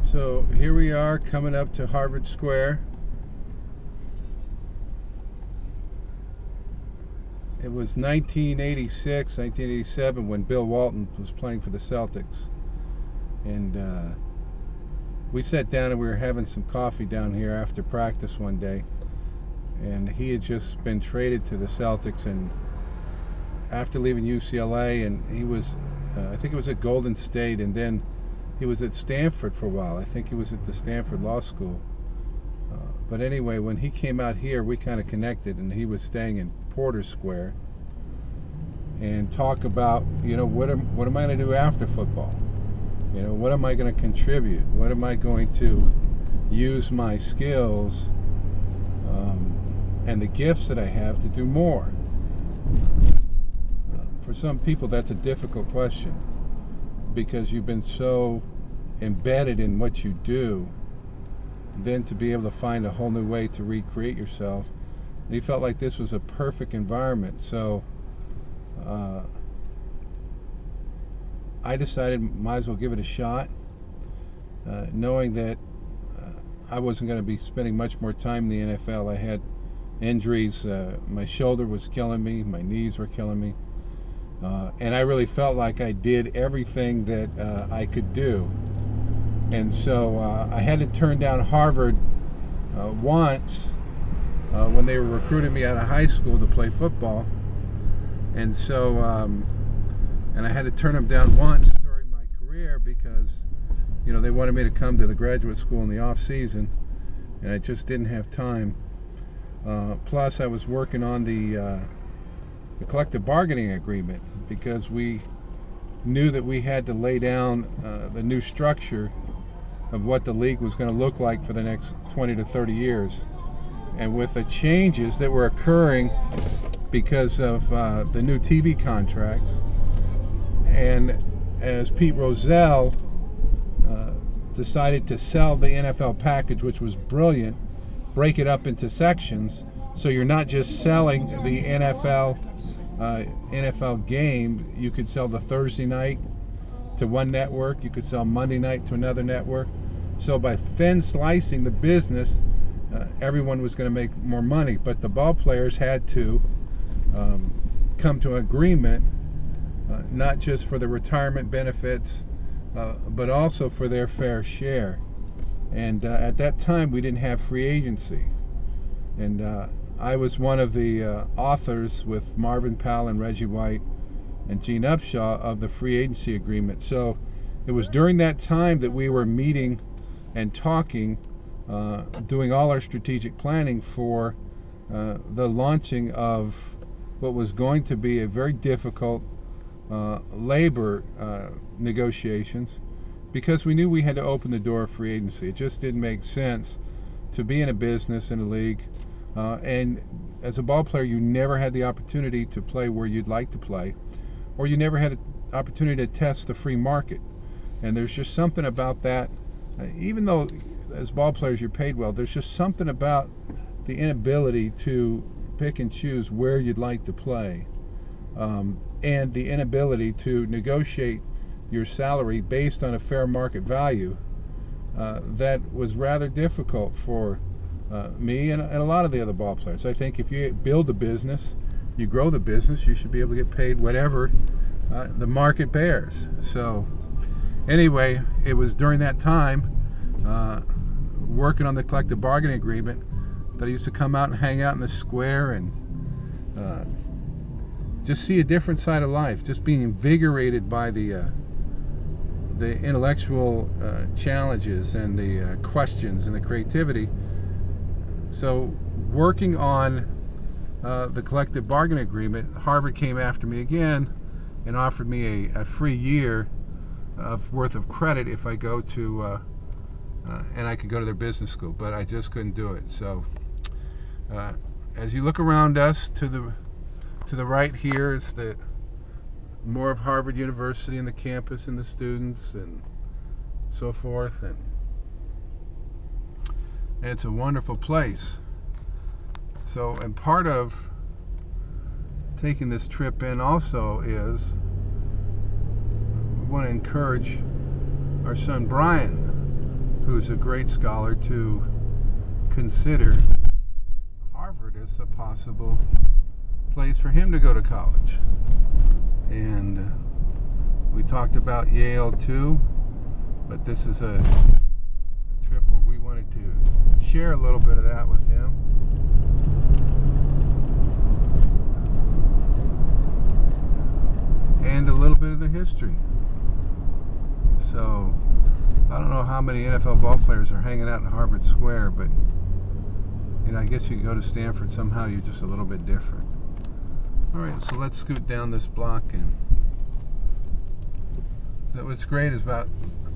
So here we are coming up to Harvard Square. It was 1986, 1987 when Bill Walton was playing for the Celtics. And we sat down and we were having some coffee down here after practice one day. And he had just been traded to the Celtics, and after leaving UCLA, and he was, I think it was at Golden State, and then he was at Stanford for a while. I think he was at the Stanford Law School. But anyway, when he came out here, we kind of connected, and he was staying in Porter Square, and talk about, you know, what am I going to do after football? You know, what am I going to contribute? What am I going to use my skills and the gifts that I have to do more? For some people, that's a difficult question, because you've been so embedded in what you do, then to be able to find a whole new way to recreate yourself. And he felt like this was a perfect environment. So I decided might as well give it a shot, knowing that I wasn't going to be spending much more time in the NFL. I had injuries. My shoulder was killing me. My knees were killing me. And I really felt like I did everything that I could do. And so I had to turn down Harvard once when they were recruiting me out of high school to play football. And so, and I had to turn them down once during my career because, you know, they wanted me to come to the graduate school in the off season, and I just didn't have time. Plus, I was working on the collective bargaining agreement, because we knew that we had to lay down the new structure of what the league was going to look like for the next 20 to 30 years. And with the changes that were occurring because of the new TV contracts, and as Pete Rozelle decided to sell the NFL package, which was brilliant, break it up into sections, so you're not just selling the NFL game. You could sell the Thursday night to one network, you could sell Monday night to another network. So by thin slicing the business, everyone was going to make more money, but the ball players had to come to an agreement, not just for the retirement benefits, but also for their fair share. And at that time, we didn't have free agency. And I was one of the authors with Marvin Powell and Reggie White and Gene Upshaw of the free agency agreement. So it was during that time that we were meeting and talking, doing all our strategic planning for the launching of what was going to be a very difficult labor negotiations, because we knew we had to open the door of free agency. It just didn't make sense to be in a business, in a league, and as a ball player, you never had the opportunity to play where you'd like to play, or you never had an opportunity to test the free market. And there's just something about that, even though as ball players you're paid well, there's just something about the inability to pick and choose where you'd like to play, and the inability to negotiate your salary based on a fair market value. That was rather difficult for me and a lot of the other ball players. I think if you build a business, you grow the business, you should be able to get paid whatever the market bears. So anyway, it was during that time, working on the collective bargaining agreement, that I used to come out and hang out in the square and just see a different side of life, just being invigorated by the intellectual challenges and the questions and the creativity. So working on the collective bargaining agreement, Harvard came after me again and offered me a free year of worth of credit if I go to, and I could go to their business school, but I just couldn't do it. So as you look around us, to the right here is the more of Harvard University and the campus and the students and so forth, and it's a wonderful place. So, and part of taking this trip in also is we want to encourage our son Brian, who's a great scholar, to consider Harvard as a possible place for him to go to college. And we talked about Yale too, but this is a trip where we wanted to share a little bit of that with him. And a little bit of the history. So, I don't know how many NFL ball players are hanging out in Harvard Square, but I guess you go to Stanford, somehow you're just a little bit different. Alright, so let's scoot down this block. And what's great is about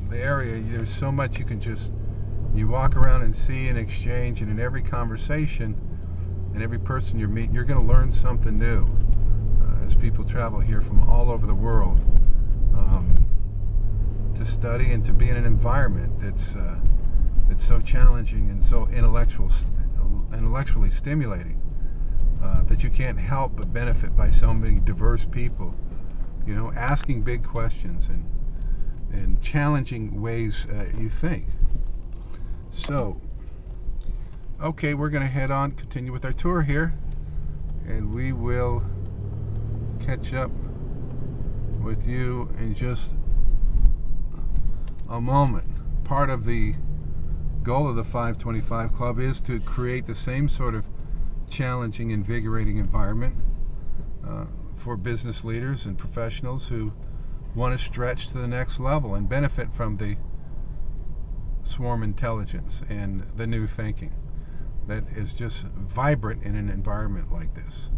the area, there's so much you walk around and see and exchange, and in every conversation and every person you meet, you're going to learn something new as people travel here from all over the world to study and to be in an environment that's so challenging and so intellectually stimulating that you can't help but benefit by so many diverse people, asking big questions and challenging ways you think. So, okay, we're going to head on, continue with our tour here, and we will catch up with you in just a moment. Part of the goal of the 525 Club is to create the same sort of challenging, invigorating environment for business leaders and professionals who want to stretch to the next level and benefit from the swarm intelligence and the new thinking that is just vibrant in an environment like this.